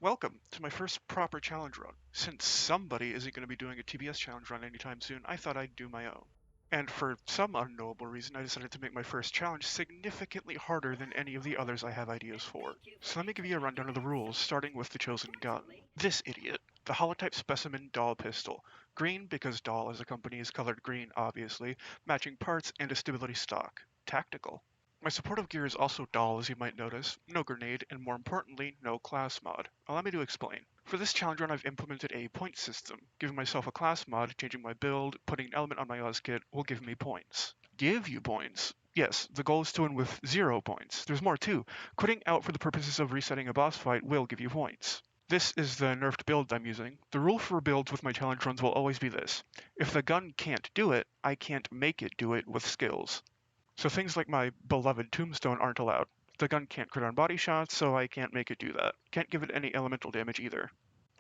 Welcome to my first proper challenge run. Since somebody isn't going to be doing a TBS challenge run anytime soon, I thought I'd do my own. And for some unknowable reason, I decided to make my first challenge significantly harder than any of the others I have ideas for. So let me give you a rundown of the rules, starting with the chosen gun. This idiot, the Holotype Specimen Dahl pistol. Green because Dahl as a company is colored green, obviously, matching parts and a stability stock. Tactical. My supportive gear is also dull, as you might notice, no grenade, and more importantly, no class mod. Allow me to explain. For this challenge run, I've implemented a point system. Giving myself a class mod, changing my build, putting an element on my Oz kit will give me points. Give you points? Yes, the goal is to win with 0 points. There's more too. Quitting out for the purposes of resetting a boss fight will give you points. This is the nerfed build I'm using. The rule for builds with my challenge runs will always be this. If the gun can't do it, I can't make it do it with skills. So things like my beloved tombstone aren't allowed. The gun can't crit on body shots, so I can't make it do that. Can't give it any elemental damage either.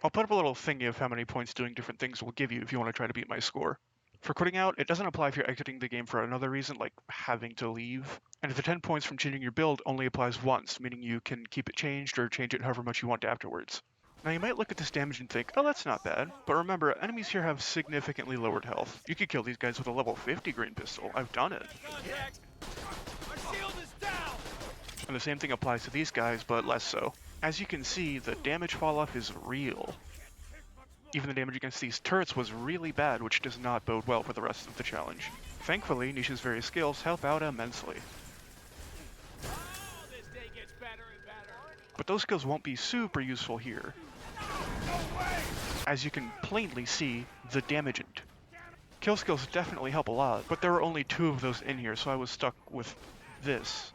I'll put up a little thingy of how many points doing different things will give you if you want to try to beat my score. For quitting out, it doesn't apply if you're exiting the game for another reason, like having to leave. And the 10 points from changing your build only applies once, meaning you can keep it changed or change it however much you want afterwards. Now you might look at this damage and think, oh that's not bad, but remember, enemies here have significantly lowered health. You could kill these guys with a level 50 green pistol, I've done it. Contact! Our shield is down! And the same thing applies to these guys, but less so. As you can see, the damage falloff is real. Even the damage against these turrets was really bad, which does not bode well for the rest of the challenge. Thankfully, Nisha's various skills help out immensely. Oh, this day gets better and better. But those skills won't be super useful here. No way! As you can plainly see, the damagent. Kill skills definitely help a lot, but there were only 2 of those in here, so I was stuck with this.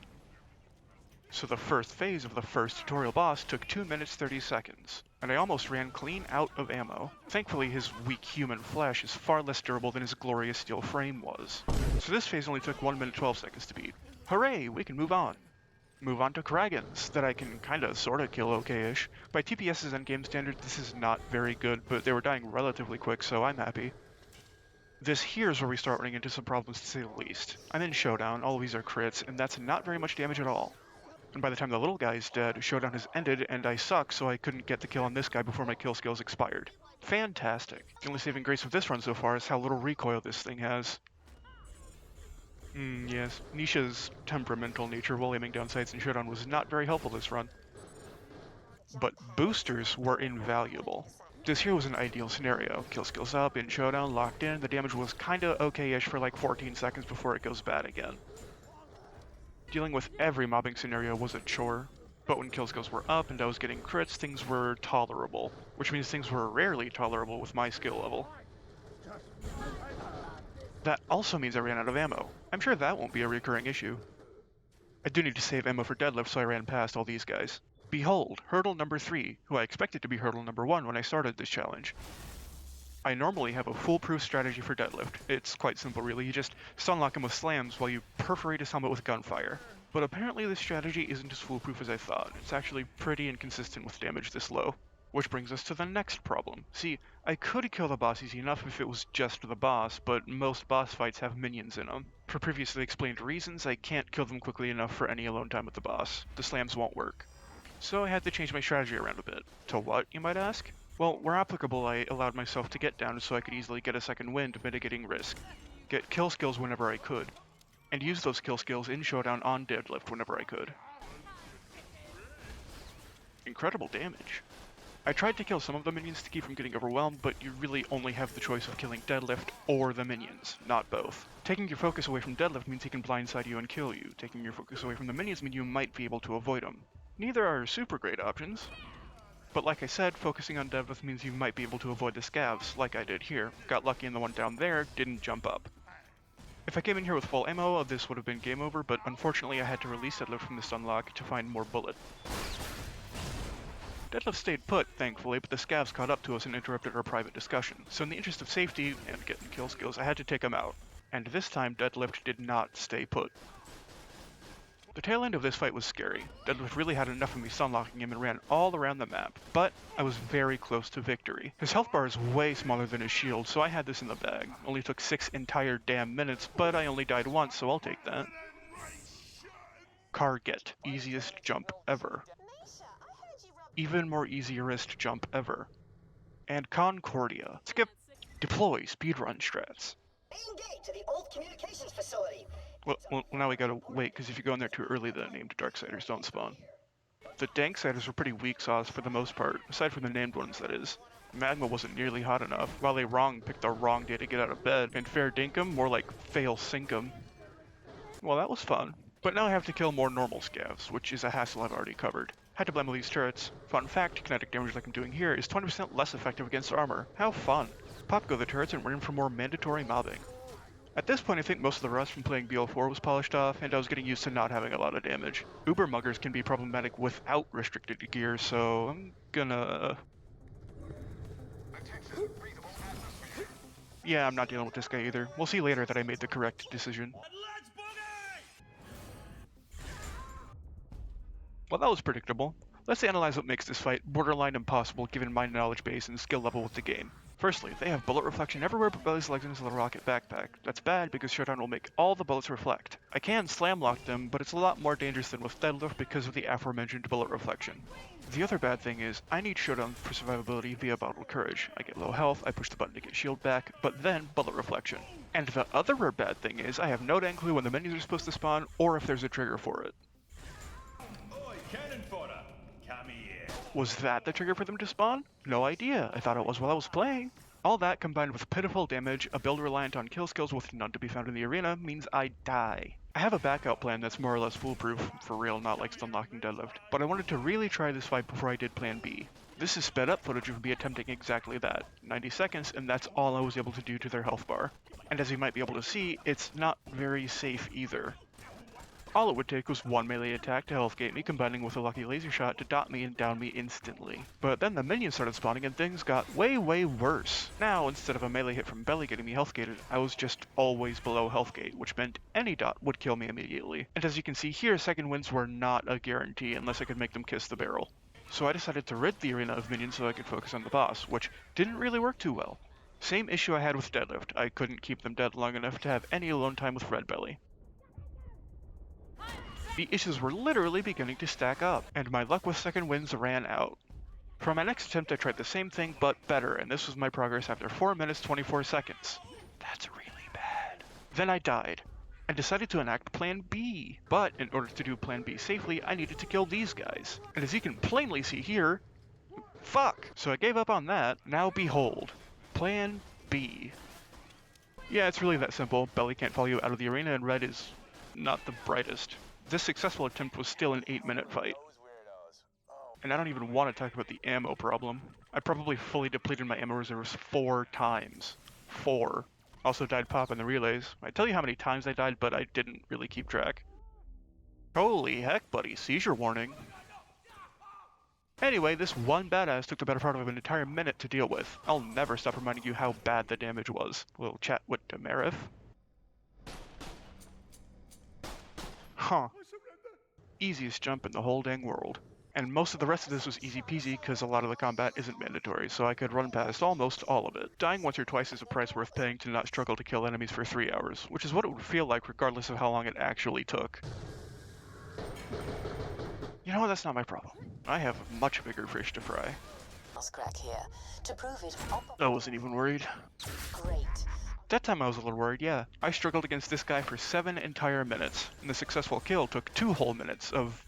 So the first phase of the first tutorial boss took 2 minutes 30 seconds, and I almost ran clean out of ammo. Thankfully his weak human flesh is far less durable than his glorious steel frame was. So this phase only took 1 minute 12 seconds to beat. Hooray, we can move on. Move on to Kragans, that I can kinda sorta kill okay-ish. By TPS's endgame standards this is not very good, but they were dying relatively quick, so I'm happy. This here is where we start running into some problems to say the least. I'm in Showdown, all of these are crits, and that's not very much damage at all. And by the time the little guy is dead, Showdown has ended, and I suck, so I couldn't get the kill on this guy before my kill skills expired. Fantastic. The only saving grace of this run so far is how little recoil this thing has. Yes, Nisha's temperamental nature while aiming down sights in Showdown was not very helpful this run. But boosters were invaluable. This here was an ideal scenario. Kill skills up, in Showdown, locked in, the damage was kinda okay-ish for like 14 seconds before it goes bad again. Dealing with every mobbing scenario was a chore, but when kill skills were up and I was getting crits, things were tolerable, which means things were rarely tolerable with my skill level. That also means I ran out of ammo. I'm sure that won't be a recurring issue. I do need to save ammo for deadlift, so I ran past all these guys. Behold, hurdle number 3, who I expected to be hurdle number 1 when I started this challenge. I normally have a foolproof strategy for deadlift. It's quite simple really, you just stunlock him with slams while you perforate his helmet with gunfire. But apparently this strategy isn't as foolproof as I thought. It's actually pretty inconsistent with damage this low. Which brings us to the next problem. See, I could kill the boss easy enough if it was just the boss, but most boss fights have minions in them. For previously explained reasons, I can't kill them quickly enough for any alone time with the boss. The slams won't work. So I had to change my strategy around a bit. To what, you might ask? Well, where applicable, I allowed myself to get down so I could easily get a second wind, mitigating risk. Get kill skills whenever I could. And use those kill skills in Showdown on deadlift whenever I could. Incredible damage. I tried to kill some of the minions to keep from getting overwhelmed, but you really only have the choice of killing deadlift or the minions, not both. Taking your focus away from deadlift means he can blindside you and kill you. Taking your focus away from the minions means you might be able to avoid him. Neither are super great options. But like I said, focusing on deadlift means you might be able to avoid the scavs, like I did here. Got lucky and the one down there didn't jump up. If I came in here with full ammo, this would have been game over, but unfortunately I had to release deadlift from this unlock to find more bullet. Deadlift stayed put, thankfully, but the scavs caught up to us and interrupted our private discussion. So in the interest of safety, and getting kill skills, I had to take him out. And this time, Deadlift did not stay put. The tail end of this fight was scary. Deadlift really had enough of me stunlocking him and ran all around the map, but I was very close to victory. His health bar is way smaller than his shield, so I had this in the bag. Only took 6 entire damn minutes, but I only died once, so I'll take that. Car get. Easiest jump ever. even more easierest jump ever. And Concordia. Skip. Deploy speedrun strats. Main gate to the old communications facility. Well, now we gotta wait, because if you go in there too early, the named Darksiders don't spawn. The Danksiders were pretty weak sauce for the most part, aside from the named ones, that is. Magma wasn't nearly hot enough, while they picked the wrong day to get out of bed, and Fair Dinkum more like Fail Sinkum. Well, that was fun. But now I have to kill more normal scavs, which is a hassle I've already covered. Had to blame all these turrets. Fun fact, kinetic damage like I'm doing here is 20% less effective against armor. How fun! Pop go the turrets and run for more mandatory mobbing. At this point I think most of the rust from playing BL4 was polished off, and I was getting used to not having a lot of damage. Uber muggers can be problematic without restricted gear, so I'm gonna... Yeah, I'm not dealing with this guy either. We'll see later that I made the correct decision. Well, that was predictable. Let's analyze what makes this fight borderline impossible given my knowledge base and skill level with the game. Firstly, they have bullet reflection everywhere but Belly's legs into the rocket backpack. That's bad because Showdown will make all the bullets reflect. I can slam lock them, but it's a lot more dangerous than with Deadlift because of the aforementioned bullet reflection. The other bad thing is, I need Showdown for survivability via Bottled Courage. I get low health, I push the button to get shield back, but then bullet reflection. And the other bad thing is, I have no dang clue when the minions are supposed to spawn, or if there's a trigger for it. Cannon fodder. Come here. Was that the trigger for them to spawn? No idea. I thought it was while I was playing. All that combined with pitiful damage, a build reliant on kill skills with none to be found in the arena, means I die. I have a backup plan that's more or less foolproof, for real, not like stunlocking Deadlift, but I wanted to really try this fight before I did plan B. This is sped up footage of me attempting exactly that. 90 seconds, and that's all I was able to do to their health bar. And as you might be able to see, it's not very safe either. All it would take was one melee attack to healthgate me, combining with a lucky laser shot to dot me and down me instantly. But then the minions started spawning and things got way worse. Now, instead of a melee hit from Belly getting me healthgated, I was just always below healthgate, which meant any dot would kill me immediately. And as you can see here, second wins were not a guarantee unless I could make them kiss the barrel. So I decided to rid the arena of minions so I could focus on the boss, which didn't really work too well. Same issue I had with Deadlift, I couldn't keep them dead long enough to have any alone time with Red Belly. The issues were literally beginning to stack up, and my luck with second wins ran out. For my next attempt I tried the same thing, but better, and this was my progress after 4 minutes 24 seconds. That's really bad. Then I died, and decided to enact Plan B. But in order to do Plan B safely, I needed to kill these guys. And as you can plainly see here, fuck! So I gave up on that. Now behold, Plan B. Yeah, it's really that simple. Belly can't follow you out of the arena, and Red is not the brightest. This successful attempt was still an 8-minute fight. And I don't even want to talk about the ammo problem. I probably fully depleted my ammo reserves 4 times. 4. Also died Pop in the relays. I tell you how many times I died, but I didn't really keep track. Holy heck, buddy, seizure warning. Anyway, this one badass took the better part of an entire minute to deal with. I'll never stop reminding you how bad the damage was. We'll chat with Demerith. Huh. Easiest jump in the whole dang world. And most of the rest of this was easy peasy because a lot of the combat isn't mandatory, so I could run past almost all of it. Dying once or twice is a price worth paying to not struggle to kill enemies for 3 hours, which is what it would feel like regardless of how long it actually took. You know what, that's not my problem. I have much bigger fish to fry. Crack here. To prove it, I wasn't even worried. Great. That time I was a little worried, yeah. I struggled against this guy for 7 entire minutes, and the successful kill took 2 whole minutes of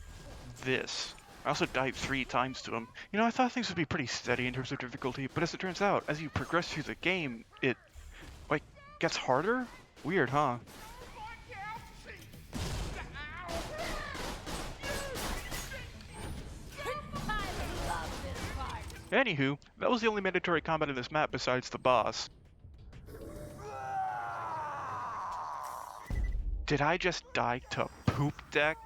this. I also died 3 times to him. You know, I thought things would be pretty steady in terms of difficulty, but as it turns out, as you progress through the game, it, like, gets harder? Weird, huh? Anywho, that was the only mandatory combat in this map besides the boss. Did I just die to poop deck?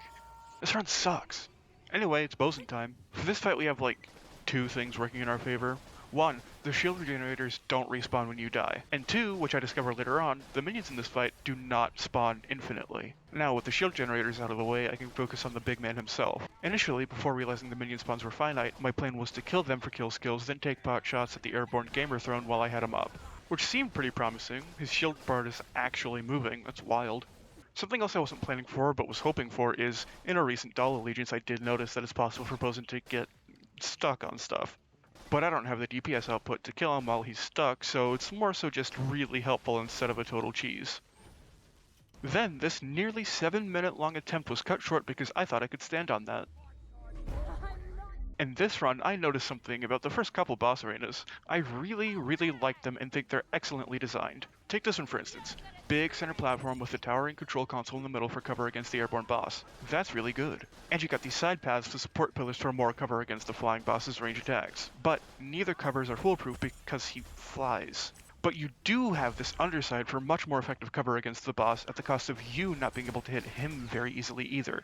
This run sucks. Anyway, it's Bosun time. For this fight we have like 2 things working in our favor. 1, the shield regenerators don't respawn when you die. And 2, which I discover later on, the minions in this fight do not spawn infinitely. Now with the shield generators out of the way, I can focus on the big man himself. Initially, before realizing the minion spawns were finite, my plan was to kill them for kill skills, then take pot shots at the airborne gamer throne while I had him up. Which seemed pretty promising. His shield bar is actually moving, that's wild. Something else I wasn't planning for, but was hoping for, is, in a recent Dahl allegiance I did notice that it's possible for Bosun to get stuck on stuff. But I don't have the DPS output to kill him while he's stuck, so it's more so just really helpful instead of a total cheese. Then, this nearly 7-minute long attempt was cut short because I thought I could stand on that. In this run, I noticed something about the first couple boss arenas. I really like them and think they're excellently designed. Take this one for instance. Big center platform with a towering control console in the middle for cover against the airborne boss. That's really good. And you got these side paths to support pillars for more cover against the flying boss's range attacks. But neither covers are foolproof because he flies. But you do have this underside for much more effective cover against the boss at the cost of you not being able to hit him very easily either.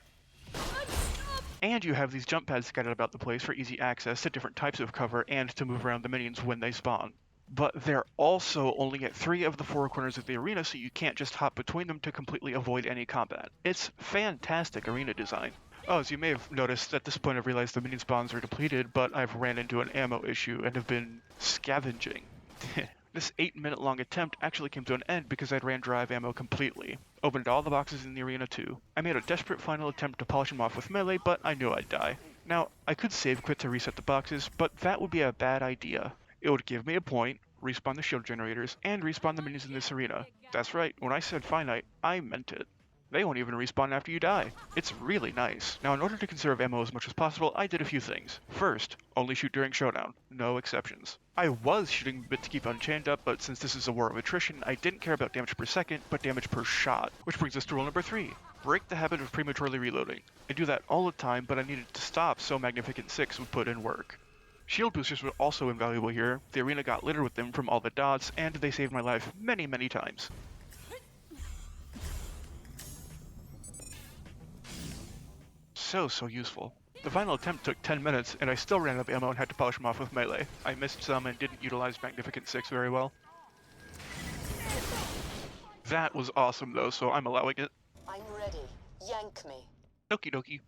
And you have these jump pads scattered about the place for easy access to different types of cover and to move around the minions when they spawn. But they're also only at 3 of the 4 corners of the arena, so you can't just hop between them to completely avoid any combat. It's fantastic arena design. Oh, as you may have noticed, at this point I've realized the minion spawns are depleted, but I've ran into an ammo issue and have been scavenging. This 8-minute long attempt actually came to an end because I'd ran dry of ammo completely. Opened all the boxes in the arena too. I made a desperate final attempt to polish them off with melee, but I knew I'd die. Now, I could save quit to reset the boxes, but that would be a bad idea. It would give me a point, respawn the shield generators, and respawn the minions in this arena. That's right, when I said finite, I meant it. They won't even respawn after you die. It's really nice. Now, in order to conserve ammo as much as possible, I did a few things. First, only shoot during showdown. No exceptions. I was shooting a bit to keep unchained up, but since this is a war of attrition, I didn't care about damage per second, but damage per shot. Which brings us to rule number 3. Break the habit of prematurely reloading. I do that all the time, but I needed to stop so Magnificent 6 would put in work. Shield boosters were also invaluable here. The arena got littered with them from all the dots, and they saved my life many times. So useful. The final attempt took 10 minutes, and I still ran out of ammo and had to polish them off with melee. I missed some and didn't utilize Magnificent 6 very well. That was awesome though, so I'm allowing it. I'm ready. Yank me. Okie dokie.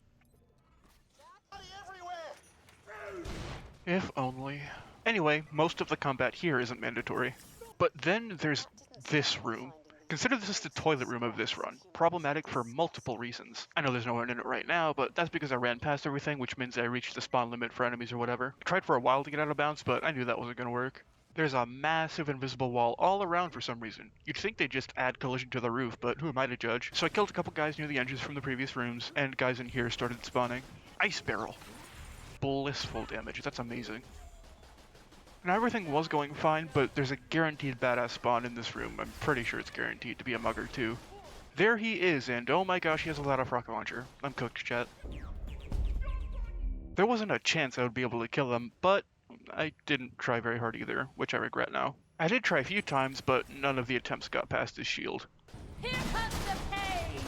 If only. Anyway, most of the combat here isn't mandatory. But then there's this room. Consider this the toilet room of this run. Problematic for multiple reasons. I know there's no one in it right now, but that's because I ran past everything, which means I reached the spawn limit for enemies or whatever. I tried for a while to get out of bounds, but I knew that wasn't going to work. There's a massive invisible wall all around for some reason. You'd think they'd just add collision to the roof, but who am I to judge? So I killed a couple guys near the engines from the previous rooms, and guys in here started spawning. Ice barrel. Blissful damage, that's amazing. Now everything was going fine, but there's a guaranteed badass spawn in this room. I'm pretty sure it's guaranteed to be a mugger too. There he is, and oh my gosh, he has a lot of rocket launcher. I'm cooked, chat. There wasn't a chance I would be able to kill him, but I didn't try very hard either, which I regret now. I did try a few times, but none of the attempts got past his shield. Here comes the pain!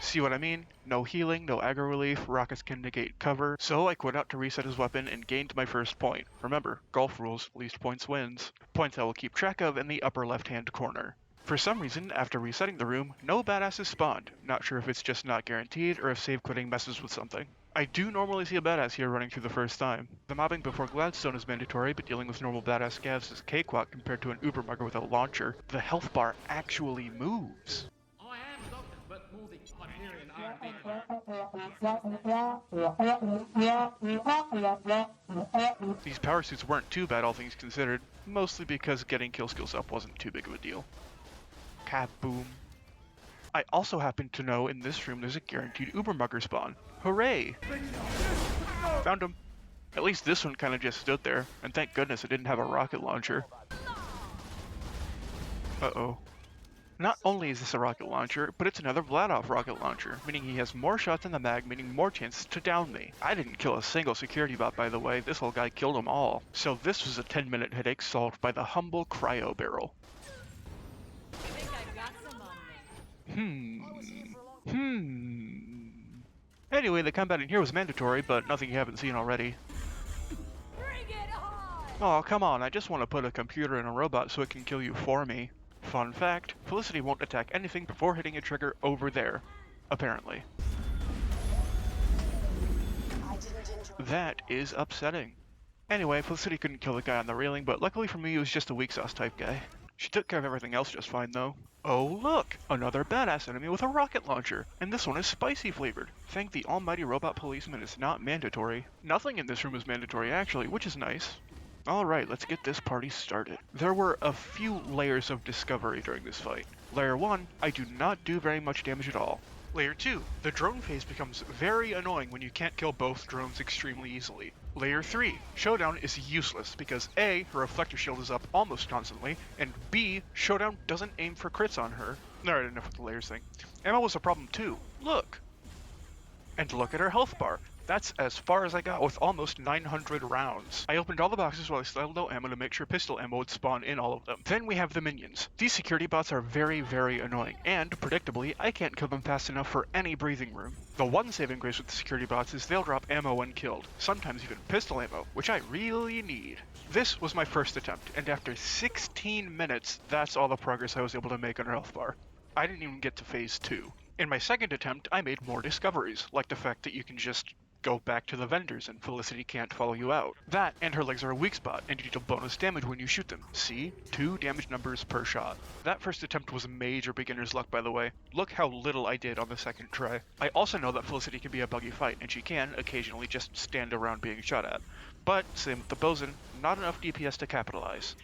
See what I mean? No healing, no aggro relief, rockets can negate cover, so I quit out to reset his weapon and gained my first point. Remember, golf rules, least points wins. Points I will keep track of in the upper left-hand corner. For some reason, after resetting the room, no badasses spawned. Not sure if it's just not guaranteed or if save quitting messes with something. I do normally see a badass here running through the first time. The mobbing before Gladstone is mandatory, but dealing with normal badass scavs is cakewalk compared to an uber mugger with a launcher. The health bar actually moves. I am a doctor, but moving Hyperion R&D. These power suits weren't too bad all things considered, mostly because getting kill skills up wasn't too big of a deal. Kaboom. I also happen to know in this room there's a guaranteed uber mugger spawn. Hooray! Found him. At least this one kinda just stood there, and thank goodness it didn't have a rocket launcher. Uh-oh. Not only is this a rocket launcher, but it's another Vladov rocket launcher, meaning he has more shots in the mag, meaning more chances to down me. I didn't kill a single security bot, by the way, this whole guy killed them all. So this was a 10-minute headache solved by the humble cryo barrel. I think I got some on me. Anyway, the combat in here was mandatory, but nothing you haven't seen already. Bring it on! Oh, come on, I just want to put a computer in a robot so it can kill you for me. Fun fact, Felicity won't attack anything before hitting a trigger over there. Apparently. That is upsetting. Anyway, Felicity couldn't kill the guy on the railing, but luckily for me, he was just a weak sauce type guy. She took care of everything else just fine, though. Oh look! Another badass enemy with a rocket launcher! And this one is spicy flavored. Thank the almighty robot policeman it's not mandatory. Nothing in this room is mandatory actually, which is nice. Alright, let's get this party started. There were a few layers of discovery during this fight. Layer 1, I do not do very much damage at all. Layer 2, the drone phase becomes very annoying when you can't kill both drones extremely easily. Layer 3, Showdown is useless because A, her reflector shield is up almost constantly, and B, Showdown doesn't aim for crits on her. Alright, enough with the layers thing. Ammo was a problem too. Look! And look at her health bar. That's as far as I got with almost 900 rounds. I opened all the boxes while I still had low ammo to make sure pistol ammo would spawn in all of them. Then we have the minions. These security bots are very, very annoying, and, predictably, I can't kill them fast enough for any breathing room. The one saving grace with the security bots is they'll drop ammo when killed, sometimes even pistol ammo, which I really need. This was my first attempt, and after 16 minutes, that's all the progress I was able to make on her health bar. I didn't even get to phase 2. In my second attempt, I made more discoveries, like the fact that you can just go back to the vendors and Felicity can't follow you out. That and her legs are a weak spot, and you deal bonus damage when you shoot them. See? 2 damage numbers per shot. That first attempt was major beginner's luck, by the way. Look how little I did on the second try. I also know that Felicity can be a buggy fight, and she can, occasionally, just stand around being shot at. But, same with the Bosun, not enough DPS to capitalize.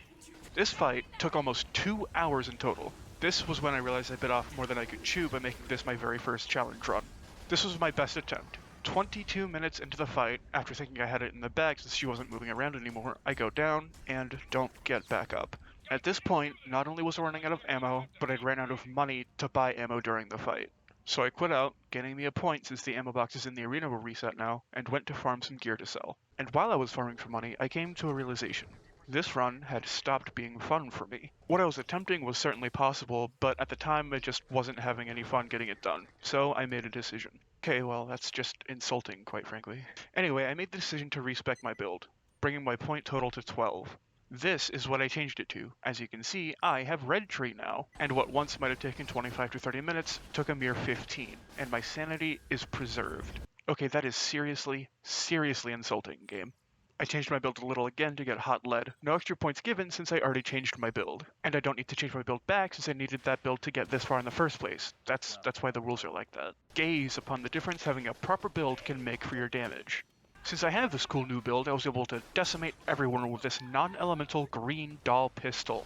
This fight took almost 2 hours in total. This was when I realized I bit off more than I could chew by making this my very first challenge run. This was my best attempt. 22 minutes into the fight, after thinking I had it in the bag since she wasn't moving around anymore, I go down and don't get back up. At this point, not only was I running out of ammo, but I'd ran out of money to buy ammo during the fight. So I quit out, getting me a point since the ammo boxes in the arena were reset now, and went to farm some gear to sell. And while I was farming for money, I came to a realization. This run had stopped being fun for me. What I was attempting was certainly possible, but at the time I just wasn't having any fun getting it done. So I made a decision. Okay, well, that's just insulting, quite frankly. Anyway, I made the decision to respec my build, bringing my point total to 12. This is what I changed it to. As you can see, I have red tree now, and what once might have taken 25 to 30 minutes took a mere 15, and my sanity is preserved. Okay, that is seriously, seriously insulting, game. I changed my build a little again to get hot lead. No extra points given since I already changed my build. And I don't need to change my build back since I needed that build to get this far in the first place. That's why the rules are like that. Gaze upon the difference having a proper build can make for your damage. Since I have this cool new build, I was able to decimate everyone with this non-elemental green Dahl pistol.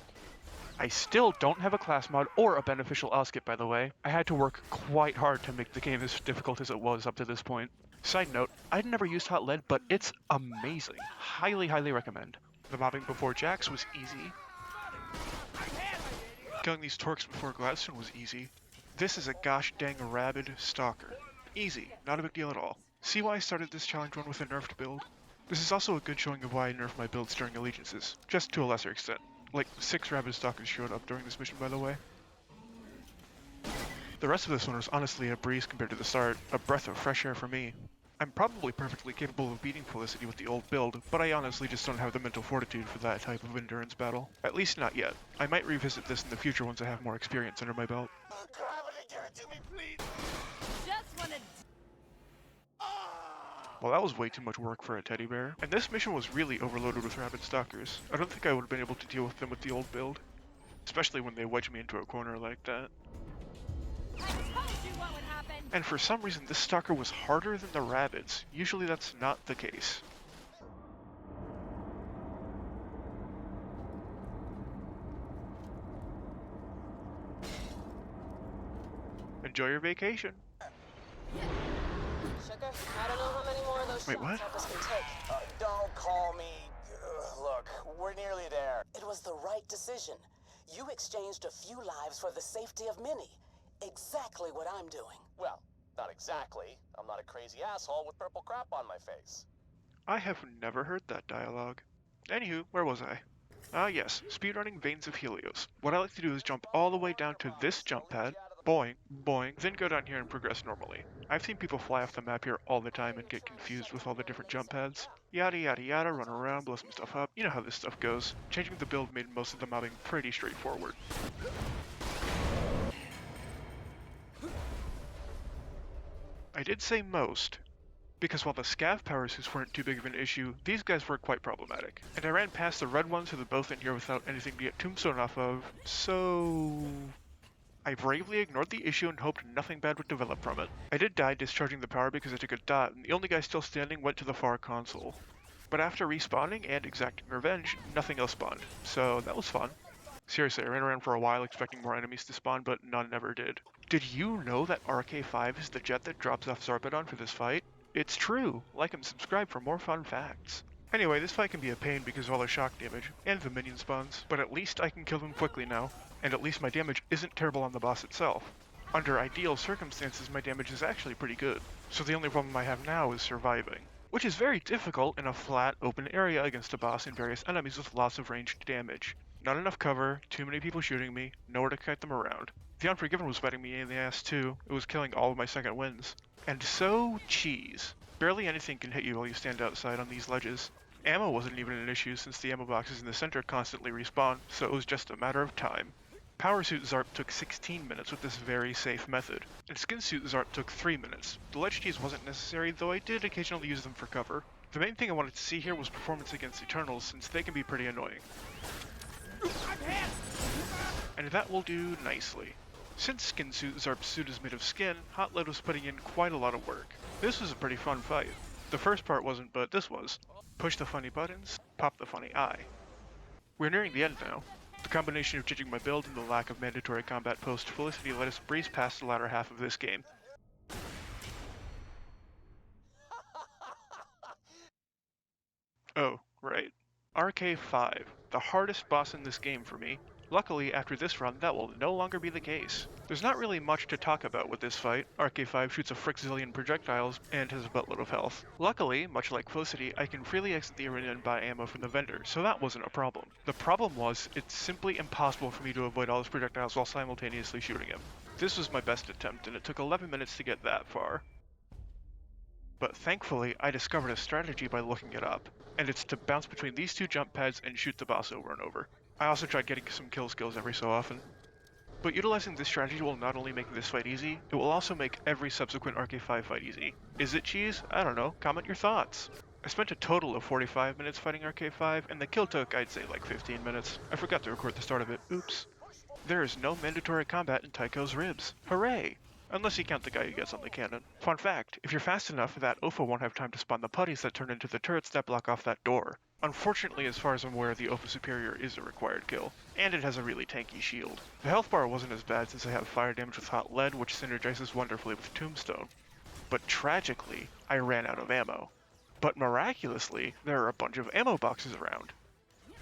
I still don't have a class mod or a beneficial Oskip, by the way. I had to work quite hard to make the game as difficult as it was up to this point. Side note, I'd never used hot lead, but it's amazing. Highly, highly recommend. The mobbing before Jax was easy. Killing these Torques before Gladstone was easy. This is a gosh dang rabid stalker. Easy, not a big deal at all. See why I started this challenge run with a nerfed build? This is also a good showing of why I nerfed my builds during allegiances, just to a lesser extent. Like, 6 rabid stalkers showed up during this mission, by the way. The rest of this one was honestly a breeze compared to the start, a breath of fresh air for me. I'm probably perfectly capable of beating Felicity with the old build, but I honestly just don't have the mental fortitude for that type of endurance battle. At least not yet. I might revisit this in the future once I have more experience under my belt. Gravity, give it to me, please! Just wanna. Well, that was way too much work for a teddy bear. And this mission was really overloaded with rabid stalkers. I don't think I would have been able to deal with them with the old build. Especially when they wedge me into a corner like that. I told you what would happen. And for some reason, this stalker was harder than the rabbits. Usually that's not the case. Enjoy your vacation. Sugar, I don't know how many more of those Wait, shots what? Elvis can take. Don't call me. Look, we're nearly there. It was the right decision. You exchanged a few lives for the safety of many. Exactly what I'm doing. Well, not exactly. I'm not a crazy asshole with purple crap on my face. I have never heard that dialogue. Anywho, where was I? Ah yes, speedrunning Veins of Helios. What I like to do is jump all the way down to this jump pad, boing, boing, then go down here and progress normally. I've seen people fly off the map here all the time and get confused with all the different jump pads. Yada yada yada, run around, blow some stuff up. You know how this stuff goes. Changing the build made most of the mobbing pretty straightforward. I did say most. because while the scav power suits weren't too big of an issue, these guys were quite problematic. And I ran past the red ones who were both in here without anything to get tombstone off of, so I bravely ignored the issue and hoped nothing bad would develop from it. I did die discharging the power because I took a dot, and the only guy still standing went to the far console. But after respawning and exacting revenge, nothing else spawned, so that was fun. Seriously, I ran around for a while expecting more enemies to spawn, but none ever did. Did you know that RK5 is the jet that drops off Zarpedon for this fight? It's true! Like and subscribe for more fun facts. Anyway, this fight can be a pain because of all the shock damage, and the minion spawns, but at least I can kill them quickly now, and at least my damage isn't terrible on the boss itself. Under ideal circumstances, my damage is actually pretty good, so the only problem I have now is surviving. Which is very difficult in a flat, open area against a boss and various enemies with lots of ranged damage. Not enough cover, too many people shooting me, nowhere to kite them around. The Unforgiven was biting me in the ass too, it was killing all of my second wins. And so, cheese. Barely anything can hit you while you stand outside on these ledges. Ammo wasn't even an issue since the ammo boxes in the center constantly respawn, so it was just a matter of time. Power Suit Zarp took 16 minutes with this very safe method, and Skin Suit Zarp took 3 minutes. The ledge keys wasn't necessary, though I did occasionally use them for cover. The main thing I wanted to see here was performance against Eternals, since they can be pretty annoying. And that will do nicely. Since Skin Suit Zarp's suit is made of skin, Hot Lead was putting in quite a lot of work. This was a pretty fun fight. The first part wasn't, but this was. Push the funny buttons, pop the funny eye. We're nearing the end now. The combination of changing my build and the lack of mandatory combat post-Felicity let us breeze past the latter half of this game. Oh, right. RK5, the hardest boss in this game for me. Luckily, after this run, that will no longer be the case. There's not really much to talk about with this fight. RK5 shoots a frick-zillion projectiles and has a buttload of health. Luckily, much like Felicity, I can freely exit the arena and buy ammo from the vendor, so that wasn't a problem. The problem was, it's simply impossible for me to avoid all his projectiles while simultaneously shooting him. This was my best attempt, and it took 11 minutes to get that far. But thankfully, I discovered a strategy by looking it up, and it's to bounce between these two jump pads and shoot the boss over and over. I also tried getting some kill skills every so often. But utilizing this strategy will not only make this fight easy, it will also make every subsequent RK5 fight easy. Is it cheese? I don't know, comment your thoughts. I spent a total of 45 minutes fighting RK5, and the kill took, I'd say, like 15 minutes. I forgot to record the start of it, oops. There is no mandatory combat in Tycho's ribs. Hooray! Unless you count the guy who gets on the cannon. Fun fact, if you're fast enough, that OFA won't have time to spawn the putties that turn into the turrets that block off that door. Unfortunately, as far as I'm aware, the OFA Superior is a required kill, and it has a really tanky shield. The health bar wasn't as bad since I have fire damage with Hot Lead, which synergizes wonderfully with Tombstone. But tragically, I ran out of ammo. But miraculously, there are a bunch of ammo boxes around.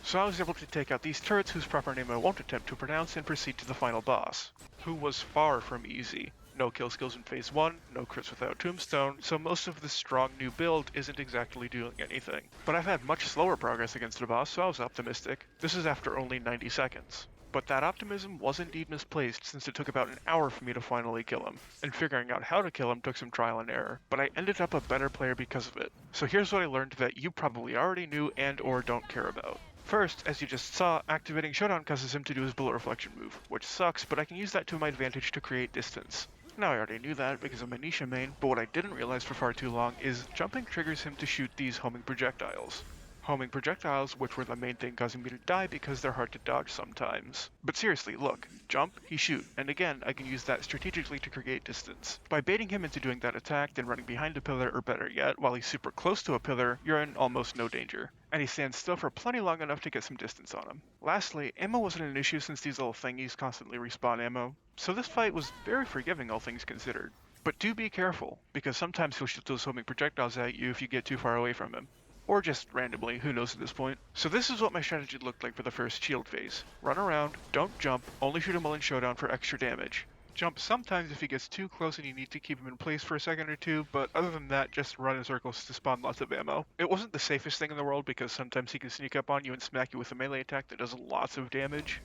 So I was able to take out these turrets whose proper name I won't attempt to pronounce and proceed to the final boss, who was far from easy. No kill skills in phase 1, no crits without Tombstone, so most of this strong new build isn't exactly doing anything. But I've had much slower progress against the boss, so I was optimistic. This is after only 90 seconds. But that optimism was indeed misplaced since it took about an hour for me to finally kill him, and figuring out how to kill him took some trial and error, but I ended up a better player because of it. So here's what I learned that you probably already knew and or don't care about. First, as you just saw, activating Showdown causes him to do his bullet reflection move, which sucks, but I can use that to my advantage to create distance. Now I already knew that because I'm a Nisha main, but what I didn't realize for far too long is jumping triggers him to shoot these homing projectiles. Homing projectiles, which were the main thing causing me to die because they're hard to dodge sometimes. But seriously, look, jump, he shoot, and again, I can use that strategically to create distance. By baiting him into doing that attack, then running behind a pillar, or better yet, while he's super close to a pillar, you're in almost no danger. And he stands still for plenty long enough to get some distance on him. Lastly, ammo wasn't an issue since these little thingies constantly respawn ammo, so this fight was very forgiving all things considered. But do be careful, because sometimes he'll shoot those homing projectiles at you if you get too far away from him. Or just randomly, who knows at this point. So this is what my strategy looked like for the first shield phase. Run around, don't jump, only shoot him while in Showdown for extra damage. Jump sometimes if he gets too close and you need to keep him in place for a second or two, but other than that, just run in circles to spawn lots of ammo. It wasn't the safest thing in the world because sometimes he can sneak up on you and smack you with a melee attack that does lots of damage.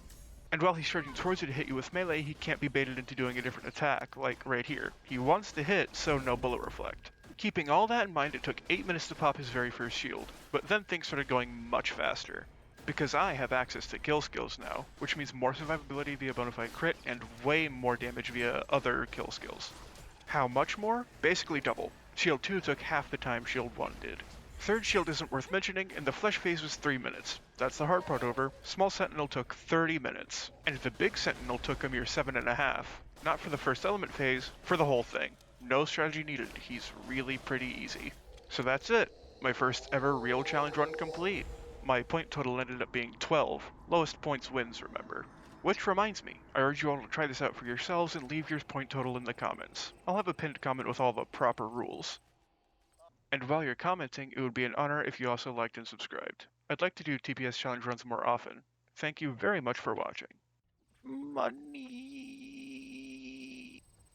And while he's charging towards you to hit you with melee, he can't be baited into doing a different attack, like right here. He wants to hit, so no bullet reflect. Keeping all that in mind, it took 8 minutes to pop his very first shield, but then things started going much faster. Because I have access to kill skills now, which means more survivability via bonafide crit and way more damage via other kill skills. How much more? Basically double. Shield 2 took half the time Shield 1 did. Third shield isn't worth mentioning, and the flesh phase was 3 minutes. That's the hard part over. Small sentinel took 30 minutes, and the big sentinel took a mere 7.5. Not for the first element phase, for the whole thing. No strategy needed, he's really pretty easy. So that's it. My first ever real challenge run complete. My point total ended up being 12. Lowest points wins, remember. Which reminds me, I urge you all to try this out for yourselves and leave your point total in the comments. I'll have a pinned comment with all the proper rules. And while you're commenting, it would be an honor if you also liked and subscribed. I'd like to do TPS challenge runs more often. Thank you very much for watching. Money.